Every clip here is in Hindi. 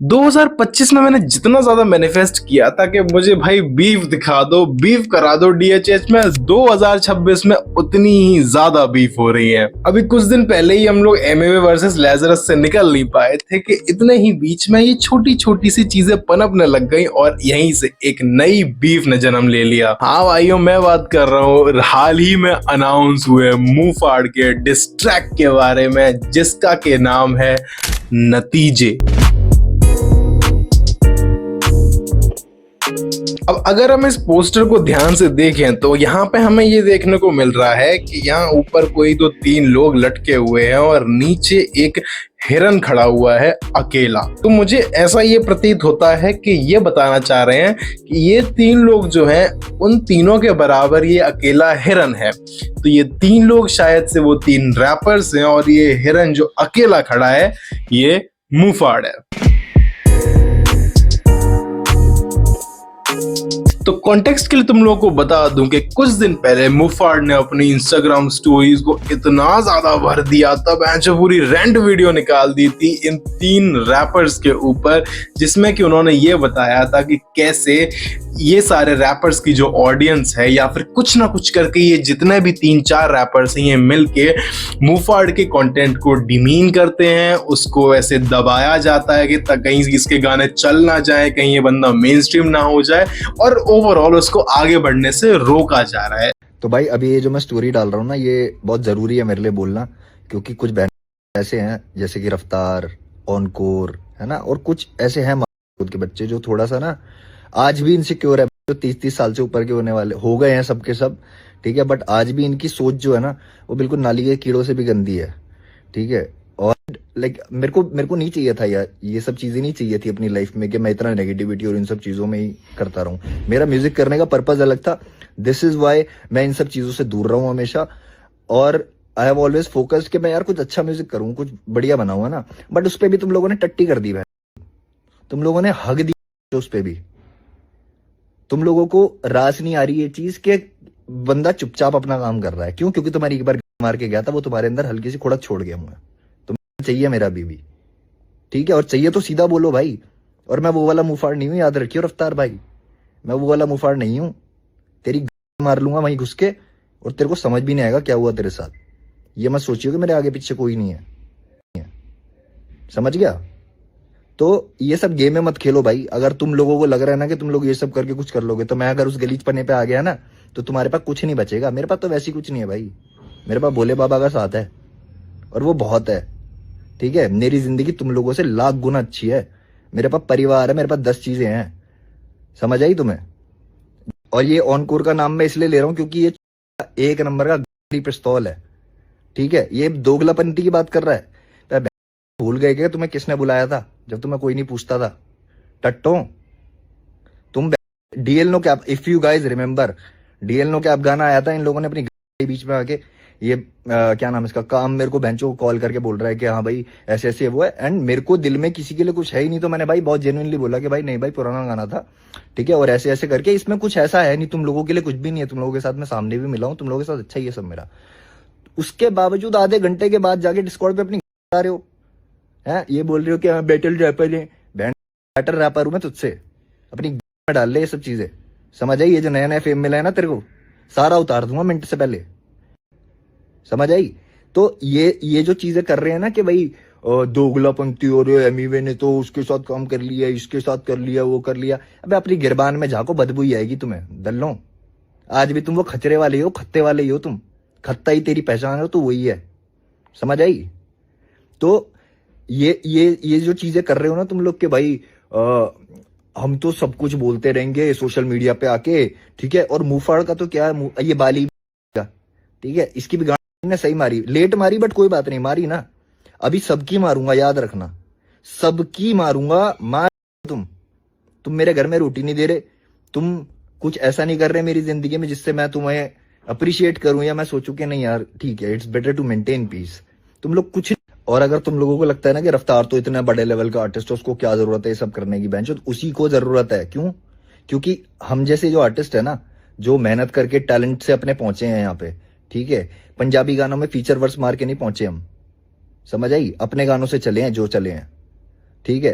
2025 में मैंने जितना ज्यादा मैनिफेस्ट किया था कि मुझे भाई बीफ दिखा दो, बीफ करा दो डीएचएच में, 2026 में उतनी ही ज्यादा बीफ हो रही है। अभी कुछ दिन पहले ही हम लोग एमएमए वर्सेस लेजरस से निकल नहीं पाए थे कि इतने ही बीच में ये छोटी छोटी सी चीजें पनपने लग गई और यहीं से एक नई बीफ ने जन्म ले लिया। हाँ भाइयों, मैं बात कर रहा हूँ हाल ही में अनाउंस हुए मुंह फाड़ के डिस्ट्रैक्ट के बारे में, जिसका के नाम है नतीजे। अब अगर हम इस पोस्टर को ध्यान से देखें तो यहाँ पे हमें ये देखने को मिल रहा है कि यहाँ ऊपर कोई दो तीन लोग लटके हुए हैं और नीचे एक हिरन खड़ा हुआ है अकेला। तो मुझे ऐसा ये प्रतीत होता है कि ये बताना चाह रहे हैं कि ये तीन लोग जो हैं उन तीनों के बराबर ये अकेला हिरन है। तो ये तीन लोग शायद से वो तीन रैपर्स हैं और ये हिरन जो अकेला खड़ा है ये मुंहफाड़ है। तो कॉन्टेक्स्ट के लिए तुम लोगों को बता दूं कि कुछ दिन पहले मुफाड़ ने अपनी इंस्टाग्राम स्टोरीज को इतना ज्यादा भर दिया था, जो पूरी रेंट वीडियो निकाल दी थी इन तीन रैपर्स के ऊपर, जिसमें कि उन्होंने ये बताया था कि कैसे ये सारे रैपर्स की जो ऑडियंस है या फिर कुछ ना कुछ करके ये जितने भी तीन चार रैपर्स हैं ये मिलके मुफाड़ के कंटेंट को डिमीन करते हैं, उसको ऐसे दबाया जाता है कि कहीं इसके गाने चल ना जाए, कहीं ये बंदा मेन स्ट्रीम ना हो जाए और ओवरऑल उसको आगे बढ़ने से रोका जा रहा है। तो भाई अभी ये जो मैं स्टोरी डाल रहा हूँ ना, ये बहुत जरूरी है मेरे लिए बोलना, क्योंकि कुछ बहन ऐसे हैं जैसे कि रफ्तार, ऑनकोर है ना, और कुछ ऐसे हैं खुद के बच्चे जो थोड़ा सा ना आज भी इनसिक्योर है, जो 30-30 साल से ऊपर के होने वाले हो गए हैं सबके सब, ठीक है, बट आज भी इनकी सोच जो है ना वो बिल्कुल नाली के कीड़ों से भी गंदी है, ठीक है। और लाइक मेरे को नहीं चाहिए था यार, ये सब चीजें नहीं चाहिए थी अपनी लाइफ में कि मैं इतना नेगेटिविटी और इन सब चीजों में ही करता रहूं। मेरा म्यूजिक करने का पर्पज अलग था, दिस इज वाई मैं इन सब चीजों से दूर रहा हूं हमेशा। और आई हैव ऑलवेज फोकस्ड कि मैं यार कुछ अच्छा म्यूजिक करूं, कुछ बढ़िया बनाऊंगा ना, बट उस पर भी तुम लोगों ने टट्टी कर दी, तुम लोगों ने हग दी उस पर भी। तुम लोगों को रास नहीं आ रही ये चीज कि बंदा चुपचाप अपना काम कर रहा है। क्यों? क्योंकि तुम्हारी एक बार मार के गया था, वो तुम्हारे अंदर हल्की सी खुड़क छोड़ गया हूं। तुम्हें चाहिए मेरा बीबी, ठीक है, और चाहिए तो सीधा बोलो भाई। और मैं वो वाला मुंहफाड़ नहीं हूं, याद रखियो रफ्तार भाई, मैं वो वाला मुंहफाड़ नहीं हूं। तेरी मार लूंगा वहीं घुस के और तेरे को समझ भी नहीं आएगा क्या हुआ तेरे साथ। ये मत सोचियो कि मेरे आगे पीछे कोई नहीं है, समझ गया? तो ये सब गेम में मत खेलो भाई। अगर तुम लोगों को लग रहा है ना कि तुम लोग ये सब करके कुछ कर लोगे, तो मैं अगर उस गलीच पन्ने पे आ गया ना तो तुम्हारे पास कुछ नहीं बचेगा। मेरे पास तो वैसी कुछ नहीं है भाई, मेरे पास भोले बाबा का साथ है और वो बहुत है, ठीक है। मेरी जिंदगी तुम लोगों से लाख गुना अच्छी है, मेरे पास परिवार है, मेरे पास 10 चीजें हैं, समझ आई तुम्हें? और ये ऑनकोर का नाम मैं इसलिए ले रहा हूं क्योंकि ये एक नंबर का पिस्तौल है, ठीक है। ये दोगलापंती की बात कर रहा है। भूल गए क्या तुम्हें किसने बुलाया था जब तुम्हें कोई नहीं पूछता था? टट्टो तुम। DL no cap, if you guys remember, DL no cap गाना आया था, इन लोगों ने अपनी बीच में आके ये क्या नाम इसका काम मेरे को बेंचो कॉल करके बोल रहा है कि हाँ भाई ऐसे ऐसे वो है। एंड मेरे को दिल में किसी के लिए कुछ है ही नहीं, तो मैंने भाई बहुत जेन्युइनली बोला कि भाई नहीं भाई पुराना गाना था, ठीक है, और ऐसे ऐसे करके इसमें कुछ ऐसा है नहीं, तुम लोगों के लिए कुछ भी नहीं है, तुम लोगों के साथ मैं सामने भी मिला हूं, तुम लोगों के साथ अच्छा ही है सब मेरा। उसके बावजूद आधे घंटे के बाद जाके डिस्कॉर्ड पे अपनी आ रहे हो, है ये बोल रहे हो कि बैटल रैपर है। बैटल रैपर हूं मैं तुझसे, अपनी में डाल ले ये सब चीजें, समझ आई? ये जो नया नया फेम मिला है ना तेरे को, सारा उतार दूंगा मिनट से पहले, समझ आई? तो ये जो चीजें कर रहे हैं ना कि भाई दोगलापंती हो रहे, एमीवे ने तो उसके साथ काम कर लिया, इसके साथ कर लिया, वो कर लिया। अबे अपनी गिरबान में झाको, बदबू ही आएगी तुम्हें दल्लो। आज भी तुम वो खचरे वाले हो, खत्ते वाले ही हो तुम, खत्ता ही तेरी पहचान हो तो वही है, समझ आई? तो ये जो चीजें कर रहे हो ना तुम लोग के भाई, हम तो सब कुछ बोलते रहेंगे सोशल मीडिया पे आके, ठीक है। और मुंहफाड़ का तो क्या है, ये बाली का, ठीक है, इसकी भी गाड़ी ने सही मारी, लेट मारी बट कोई बात नहीं, मारी ना। अभी सबकी मारूंगा, याद रखना, सबकी मारूंगा। मार तुम मेरे घर में रोटी नहीं दे रहे, तुम कुछ ऐसा नहीं कर रहे मेरी जिंदगी में जिससे मैं तुम्हें अप्रिशिएट करूं या मैं सोचूं कि नहीं यार ठीक है, it's better to maintain peace. तुम लोग कुछ। और अगर तुम लोगों को लगता है ना कि रफ्तार तो इतना बड़े लेवल का आर्टिस्ट है, उसको क्या जरूरत है ये सब करने की, बेंच उसी को जरूरत है। क्यों? क्योंकि हम जैसे जो आर्टिस्ट है ना, जो मेहनत करके टैलेंट से अपने पहुंचे हैं यहाँ पे, ठीक है, पंजाबी गानों में फीचर वर्स मार के नहीं पहुंचे हम, समझ आई? अपने गानों से चले हैं जो चले हैं, ठीक है।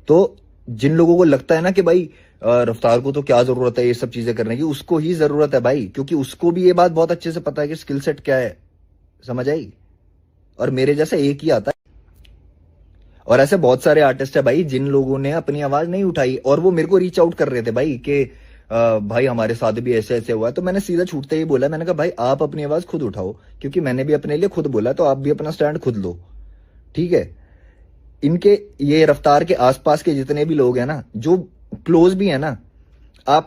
तो जिन लोगों को लगता है ना कि भाई रफ्तार को तो क्या जरूरत है ये सब चीजें करने की, उसको ही जरूरत है भाई, क्योंकि उसको भी ये बात बहुत अच्छे से पता है कि स्किल सेट क्या है, समझ आई। और मेरे जैसा एक ही आता है। और ऐसे बहुत सारे आर्टिस्ट है भाई जिन लोगों ने अपनी आवाज नहीं उठाई और वो मेरे को रीच आउट कर रहे थे भाई कि भाई हमारे साथ भी ऐसे ऐसे हुआ है। तो मैंने सीधा छूटते ही बोला, मैंने कहा भाई आप अपनी आवाज खुद उठाओ, क्योंकि मैंने भी अपने लिए खुद बोला, तो आप भी अपना स्टैंड खुद लो, ठीक है। इनके ये रफ्तार के आसपास के जितने भी लोग हैं ना, जो क्लोज भी है ना, आप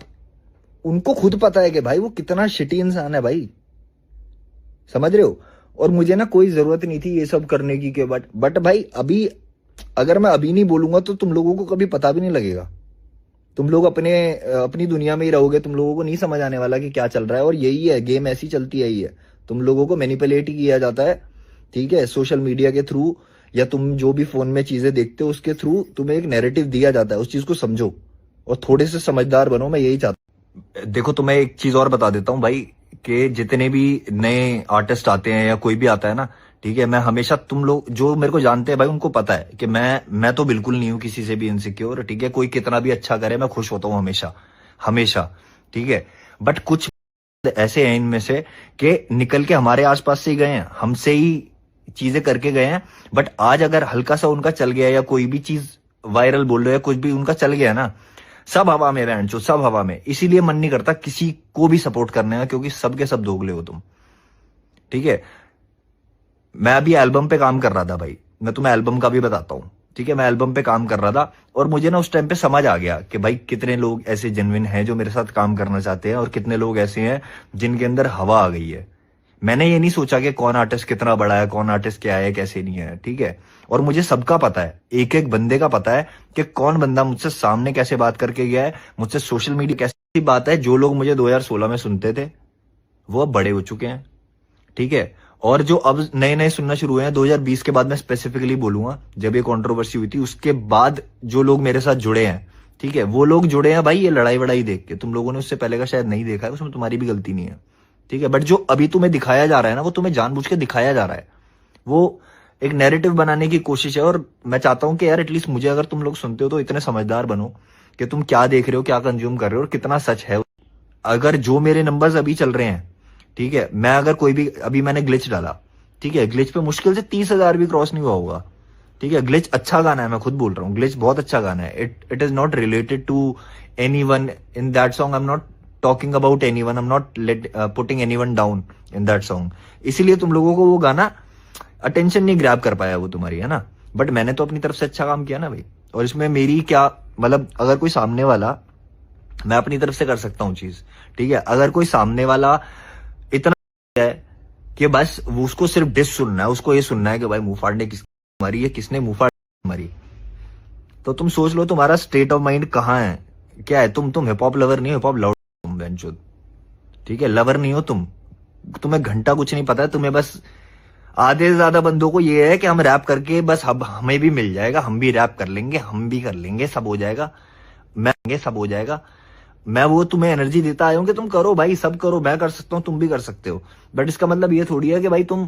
उनको खुद पता है कि भाई वो कितना शिटी इंसान है भाई, समझ रहे हो। और मुझे ना कोई जरूरत नहीं थी ये सब करने की के बट भाई अभी अगर मैं अभी नहीं बोलूंगा तो तुम लोगों को कभी पता भी नहीं लगेगा। तुम लोग अपनी दुनिया में ही रहोगे, तुम लोगों को नहीं समझ आने वाला कि क्या चल रहा है। और यही है, गेम ऐसी चलती है, ही है, तुम लोगों को मैनिपुलेट ही किया जाता है, ठीक है, सोशल मीडिया के थ्रू, या तुम जो भी फोन में चीजें देखते हो उसके थ्रू तुम्हें एक नैरेटिव दिया जाता है। उस चीज को समझो और थोड़े से समझदार बनो, मैं यही चाहता हूँ। देखो तुम्हें एक चीज और बता देता हूँ भाई, कि जितने भी नए आर्टिस्ट आते हैं या कोई भी आता है ना, ठीक है, मैं हमेशा, तुम लोग जो मेरे को जानते हैं भाई उनको पता है कि मैं तो बिल्कुल नहीं हूं किसी से भी इनसिक्योर, ठीक है। कोई कितना भी अच्छा करे मैं खुश होता हूं हमेशा हमेशा, ठीक है। बट कुछ ऐसे हैं इनमें से कि निकल के हमारे आसपास से ही गए हैं, हमसे ही चीजें करके गए हैं, बट आज अगर हल्का सा उनका चल गया या कोई भी चीज वायरल बोल रहे हो या कुछ भी उनका चल गया ना, सब हवा में बहन चो, सब हवा में। इसीलिए मन नहीं करता किसी को भी सपोर्ट करने का, क्योंकि सबके सब दोगले हो तुम, ठीक है। मैं अभी एल्बम पे काम कर रहा था भाई, मैं तुम्हें एल्बम का भी बताता हूँ, ठीक है। मैं एल्बम पे काम कर रहा था और मुझे ना उस टाइम पे समझ आ गया कि भाई कितने लोग ऐसे जेन्युइन हैं जो मेरे साथ काम करना चाहते हैं और कितने लोग ऐसे हैं जिनके अंदर हवा आ गई है। मैंने ये नहीं सोचा कि कौन आर्टिस्ट कितना बड़ा है, कौन आर्टिस्ट क्या है, कैसे नहीं है, ठीक है। और मुझे सबका पता है, एक एक बंदे का पता है कि कौन बंदा मुझसे सामने कैसे बात करके गया है, मुझसे सोशल मीडिया कैसी बात है। जो लोग मुझे 2016 में सुनते थे वो अब बड़े हो चुके हैं, ठीक है। और जो अब नए नए सुनना शुरू हुए हैं 2020 के बाद, मैं स्पेसिफिकली बोलूंगा जब ये कंट्रोवर्सी हुई थी उसके बाद जो लोग मेरे साथ जुड़े हैं, ठीक है, वो लोग जुड़े हैं भाई ये लड़ाई वड़ाई देख के। तुम लोगों ने उससे पहले का शायद नहीं देखा है, उसमें तुम्हारी भी गलती नहीं है, ठीक है। बट जो अभी तुम्हें दिखाया जा रहा है ना, वो तुम्हें जानबूझ के दिखाया जा रहा है, वो एक नैरेटिव बनाने की कोशिश है। और मैं चाहता हूं कि यार एटलीस्ट मुझे अगर तुम लोग सुनते हो तो इतने समझदार बनो कि तुम क्या देख रहे हो, क्या कंज्यूम कर रहे हो और कितना सच है। अगर जो मेरे नंबर्स अभी चल रहे हैं, ठीक है, मैं अगर कोई भी, अभी मैंने ग्लिच डाला, ठीक है, ग्लिच पे मुश्किल से 30,000 भी क्रॉस नहीं हुआ होगा, ठीक है। ग्लिच अच्छा गाना है, मैं खुद बोल रहा हूँ, ग्लिच बहुत अच्छा गाना है। It is not related to anyone in that song, I am not talking about anyone, I am not putting anyone down in that song. इसीलिए तुम लोगों को वो गाना अटेंशन नहीं ग्रैब कर पाया वो तुम्हारी, है ना। बट मैंने तो अपनी तरफ से अच्छा काम किया ना भाई। और इसमें मेरी क्या मतलब, अगर कोई सामने वाला, मैं अपनी तरफ से कर सकता हूँ चीज, ठीक है। अगर कोई सामने वाला इतना है कि बस वो उसको सिर्फ डिस सुनना है, उसको ये सुनना है कि भाई मुंह फाड़ने किसने मारी है, किसने मुंह फाड़ मारी, तो तुम सोच लो तुम्हारा स्टेट ऑफ माइंड कहाँ है, क्या है। तुम हिप हॉप लवर नहीं हो, हिप हॉप लवर तुम बेंचोद, ठीक है, लवर नहीं हो तुम। तुम्हें घंटा कुछ नहीं पता है, तुम्हें बस आधे से ज्यादा बंदों को ये है कि हम रैप करके बस अब हमें भी मिल जाएगा, हम भी रैप कर लेंगे, हम भी कर लेंगे, सब हो जाएगा, सब हो जाएगा। मैं वो तुम्हें एनर्जी देता आया हूं कि तुम करो भाई, सब करो, मैं कर सकता हूं, तुम भी कर सकते हो। बट इसका मतलब ये थोड़ी है कि भाई तुम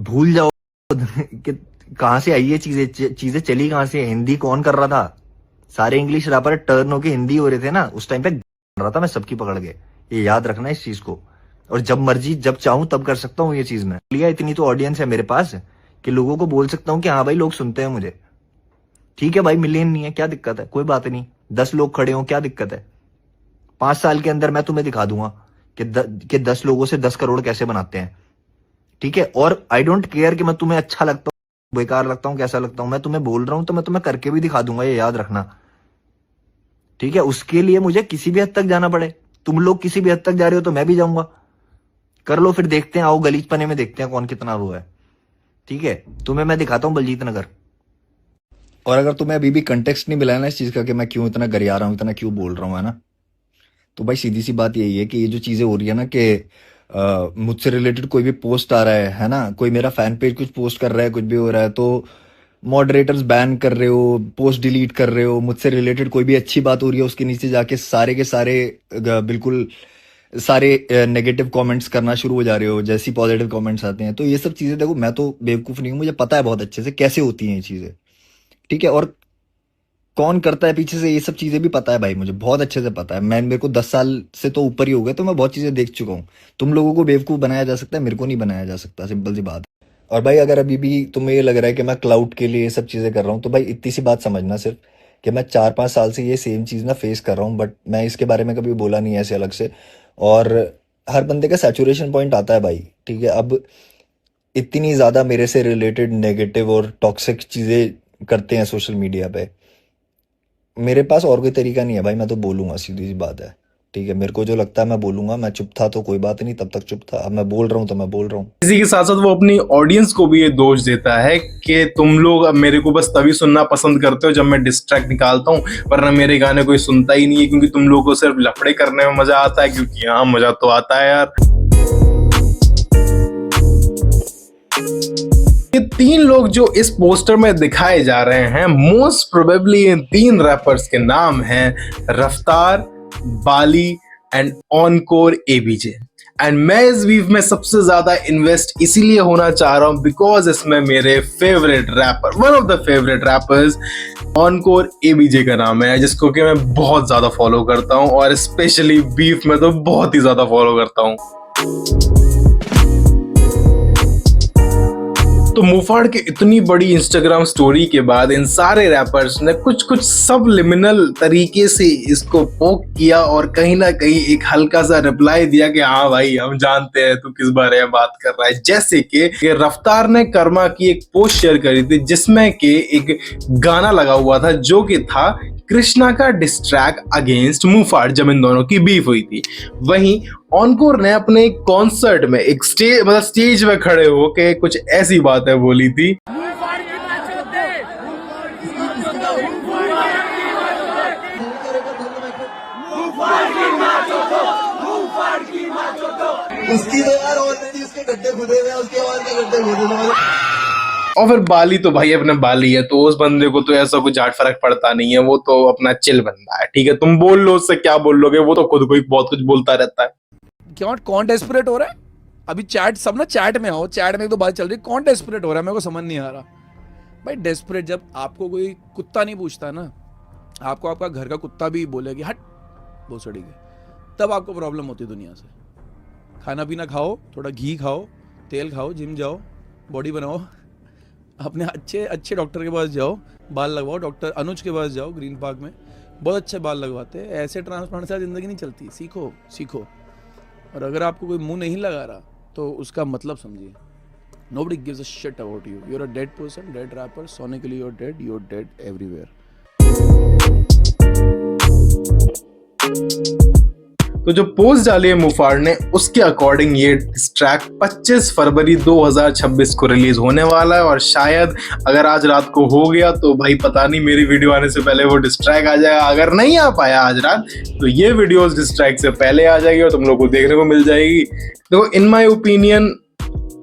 भूल जाओ कि कहां से आई ये चीजें चली कहां से, हिंदी कौन कर रहा था। सारे इंग्लिश रैपर टर्न होके हिंदी हो रहे थे ना उस टाइम पे, रहा था मैं सबकी पकड़ के। ये याद रखना इस चीज को। और जब मर्जी जब चाहूं तब कर सकता हूँ ये चीज। मैं लिया इतनी तो ऑडियंस है मेरे पास कि लोगों को बोल सकता हूँ कि हाँ भाई लोग सुनते हैं मुझे, ठीक है भाई। मिलियन नहीं है, क्या दिक्कत है, कोई बात नहीं। 10 लोग खड़े हो, क्या दिक्कत है। 5 साल के अंदर मैं तुम्हें दिखा दूंगा कि 10 लोगों से 10 करोड़ कैसे बनाते हैं, ठीक है। और आई डोंट केयर कि मैं तुम्हें अच्छा लगता हूँ, बेकार लगता हूँ, कैसा लगता हूँ। मैं तुम्हें बोल रहा हूं तो मैं तुम्हें करके भी दिखा दूंगा, ये याद रखना, ठीक है। उसके लिए मुझे किसी भी हद तक जाना पड़े, तुम लोग किसी भी हद तक जा रहे हो तो मैं भी जाऊंगा। कर लो फिर, देखते हैं, आओ गलीचपने में देखते हैं कौन कितना वो है, ठीक है। तुम्हें मैं दिखाता हूँ बलजीत नगर। और अगर तुम्हें अभी भी कंटेक्स्ट नहीं मिला है ना इस चीज का कि मैं क्यों इतना गरिया रहा हूँ, इतना क्यों बोल रहा हूँ, है ना, तो भाई सीधी सी बात यही है कि ये जो चीजें हो रही है ना कि मुझसे रिलेटेड कोई भी पोस्ट आ रहा है ना, कोई मेरा फैन पेज कुछ पोस्ट कर रहा है, कुछ भी हो रहा है, तो मॉडरेटर्स बैन कर रहे हो, पोस्ट डिलीट कर रहे हो। मुझसे रिलेटेड कोई भी अच्छी बात हो रही है उसके नीचे जाके सारे के सारे बिल्कुल सारे नेगेटिव कमेंट्स करना शुरू हो जा रहे हो, जैसी पॉजिटिव कमेंट्स आते हैं। तो ये सब चीजें देखो, मैं तो बेवकूफ नहीं हूँ, मुझे पता है बहुत अच्छे से कैसे होती हैं ये चीजें, ठीक है। और कौन करता है पीछे से, ये सब चीजें भी पता है भाई, मुझे बहुत अच्छे से पता है। मेरे को 10 साल से तो ऊपर ही हो गए, तो मैं बहुत चीजें देख चुका हूँ। तुम लोगों को बेवकूफ बनाया जा सकता है, मेरे को नहीं बनाया जा सकता, सिंपल सी बात है। और भाई अगर अभी भी तुम्हें ये लग रहा है कि मैं क्लाउड के लिए ये सब चीजें कर रहा हूँ, तो भाई इतनी सी बात समझना सिर्फ, कि मैं 4-5 साल से ये सेम चीज ना फेस कर रहा हूँ, बट मैं इसके बारे में कभी बोला नहीं है ऐसे अलग से। और हर बंदे का सैचुरेशन पॉइंट आता है भाई, ठीक है। अब इतनी ज्यादा मेरे से रिलेटेड नेगेटिव और टॉक्सिक चीजें करते हैं सोशल मीडिया पे, मेरे पास और कोई तरीका नहीं है भाई, मैं तो बोलूंगा, सीधी सी बात है, ठीक है। मेरे को जो लगता है मैं बोलूंगा। मैं चुप था तो कोई बात नहीं, तब तक चुप था, अब मैं बोल रहा हूँ तो मैं बोल रहा हूँ। इसी के साथ साथ वो अपनी ऑडियंस को भी ये दोष देता है कि तुम लोग अब मेरे को बस तभी सुनना पसंद करते हो जब मैं डिस्ट्रैक्ट निकालता हूँ, वरना मेरे गाने कोई सुनता ही नहीं है, क्योंकि तुम लोगों को सिर्फ लफड़े करने में मजा आता है। क्योंकि हाँ, मजा तो आता है यार। ये 3 लोग जो इस पोस्टर में दिखाए जा रहे हैं, मोस्ट प्रोबेबली इन 3 रैपर्स के नाम हैं रफ्तार, बाली एंड ऑनकोर एबीजे। एंड मैं इस बीफ में सबसे ज्यादा इन्वेस्ट इसीलिए होना चाह रहा हूं बिकॉज इसमें मेरे favourite rapper, one of the favourite rappers encore ABJ का नाम है, जिसको कि मैं बहुत ज्यादा फॉलो करता हूं, और स्पेशली बीफ में तो बहुत ही ज्यादा फॉलो करता हूं। तो मुफाड़ के इतनी बड़ी इंस्टाग्राम स्टोरी के बाद इन सारे रैपर्स ने कुछ सबलिमिनल तरीके से इसको पोक किया और कहीं ना कहीं एक हल्का सा रिप्लाई दिया कि हाँ भाई, हम जानते हैं तू किस बारे में बात कर रहा है। जैसे कि रफ्तार ने कर्मा की एक पोस्ट शेयर करी थी जिसमें कि एक गाना लगा हुआ था जो कि था कृष्णा का डिस्ट्रैक अगेंस्ट मुफाड़, जब इन दोनों की बीफ हुई थी। वहीं ऑनकोर ने अपने कॉन्सर्ट में एक स्टेज में खड़े होके कुछ ऐसी बातें बोली थी। उसकी तो यार ऑलरेडी उसके गड्ढे खुदे हुए हैं, उसके और के गड्ढे खुदे हुए हैं। और फिर बाली तो भाई अपने बाली है, तो उस बंदे को तो ऐसा कुछ झाट फर्क पड़ता नहीं है, वो तो अपना चिल बंदा है, ठीक है। तुम बोल लो, उससे क्या बोल लोगे, वो तो खुद को ही बहुत कुछ बोलता रहता है। क्यों कौन डेस्परेट हो रहा है अभी? चैट सब ना चैट में आओ, चैट में एक तो बात चल रही है, कौन डेस्परेट हो रहा है मेरे को समझ नहीं आ रहा भाई। डेस्परेट जब आपको कोई कुत्ता नहीं पूछता ना, आपको आपका घर का कुत्ता भी बोले कि हट भोसड़ी के, तब आपको प्रॉब्लम होती है दुनिया से। खाना पीना खाओ, थोड़ा घी खाओ, तेल खाओ, जिम जाओ, बॉडी बनाओ, अपने अच्छे डॉक्टर के पास जाओ, बाल लगवाओ, डॉक्टर अनुज के पास जाओ, ग्रीन पार्क में बहुत अच्छे बाल लगवाते हैं। ऐसे ट्रांसप्लांट से ज़िंदगी नहीं चलती, सीखो। और अगर आपको कोई मुंह नहीं लगा रहा तो उसका मतलब समझिए। Nobody gives a shit about you, you are a dead person, dead rapper, sonically you are dead everywhere. तो जो पोस्ट डाली है मुफाड़ ने, उसके अकॉर्डिंग ये ट्रैक 25 फरवरी 2026 को रिलीज होने वाला है। और शायद अगर आज रात को हो गया तो भाई पता नहीं, मेरी वीडियो आने से पहले वो डिस्ट्रैक आ जाएगा। अगर नहीं आ पाया आज रात तो ये वीडियो डिस्ट्रैक से पहले आ जाएगी और तुम लोग को देखने को मिल जाएगी। देखो, इन माय ओपिनियन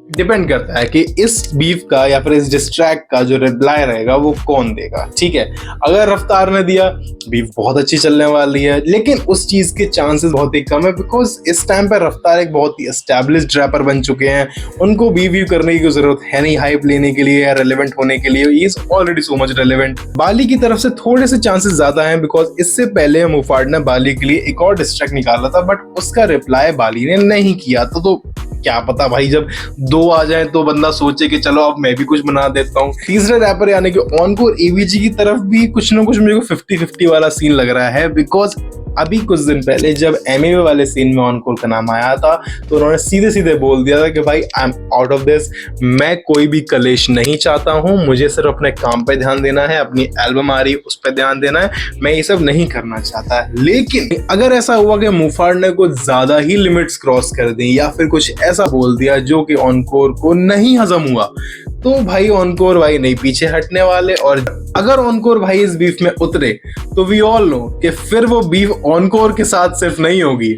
डिपेंड करता है कि इस बीफ का या फिर इस डिस्ट्रैक का जो रिप्लाई रहेगा वो कौन देगा, ठीक है। अगर रफ्तार ने दिया, बीफ बहुत अच्छी चलने वाली है, लेकिन उस चीज के चांसेस बहुत ही कम है बिकॉज इस टाइम पर रफ्तार एक बहुत ही एस्टैब्लिश्ड रैपर बन चुके हैं। उनको बीफ करने की जरूरत है नहीं हाइप लेने के लिए या रेलेवेंट होने के लिए, he is already so much relevant. Bali की तरफ से थोड़े से चांसेस ज्यादा हैं बिकॉज इससे पहले मुफाड़ ने बाली के लिए एक और डिस्ट्रैक निकाला था, बट उसका रिप्लाई बाली ने नहीं किया था। तो क्या पता भाई, जब 2 आ जाए तो बंदा सोचे कि चलो अब मैं भी कुछ बना देता हूँ। तीसरे रैपर यानी कि ऑनकोर एबीजे की तरफ भी कुछ ना कुछ मेरे को 50-50 वाला सीन लग रहा है बिकॉज अभी कुछ दिन पहले जब एमएवे वाले सीन में ऑनकोर का नाम आया था तो उन्होंने सीधे सीधे बोल दिया था कि भाई I am out of this, मैं कोई भी कलेश नहीं चाहता हूँ, मुझे सिर्फ अपने काम पे ध्यान देना है, अपनी एल्बम आ रही है उस पर ध्यान देना है, मैं ये सब नहीं करना चाहता। लेकिन अगर ऐसा हुआ कि मुफाड़ ने कुछ ज्यादा ही लिमिट्स क्रॉस कर दी या फिर कुछ ऐसा बोल दिया जो कि ऑनकोर को नहीं हजम हुआ, तो भाई ऑनकोर भाई नहीं पीछे हटने वाले। और अगर ऑनकोर भाई इस बीफ में उतरे तो वी ऑल नो कि फिर वो बीफ ऑनकोर के साथ सिर्फ नहीं होगी,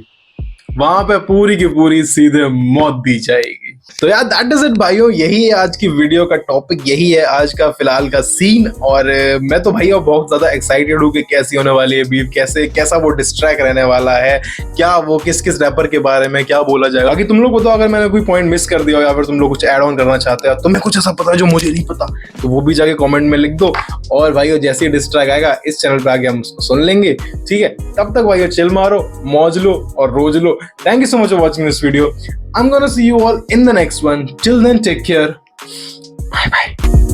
वहां पे पूरी की पूरी सीधे मौत दी जाएगी। तो यार दैट इज इट भाइयों, यही है आज की वीडियो का टॉपिक, यही है आज का फिलहाल का सीन। और मैं तो भैया बहुत ज्यादा एक्साइटेड हूँ कि कैसी होने वाली है बीफ, कैसा वो डिस्ट्रैक्ट रहने वाला है, क्या वो किस किस रैपर के बारे में क्या बोला जाएगा। बाकी तुम लोग बताओ अगर मैंने कोई पॉइंट मिस कर दिया हो या फिर तुम लोग कुछ ऐड ऑन करना चाहते हो, तुम्हें कुछ ऐसा पता है जो मुझे नहीं पता, तो वो भी जाके कमेंट में लिख दो। और भाइयों जैसे ही डिस्ट्रैक्ट आएगा इस चैनल पे आके हम सुन लेंगे, ठीक है। तब तक भाइयों चिल मारो, मौज लो और रोज लो। Thank you so much for watching this video. I'm gonna see you all in the next one. Till then, take care. Bye bye.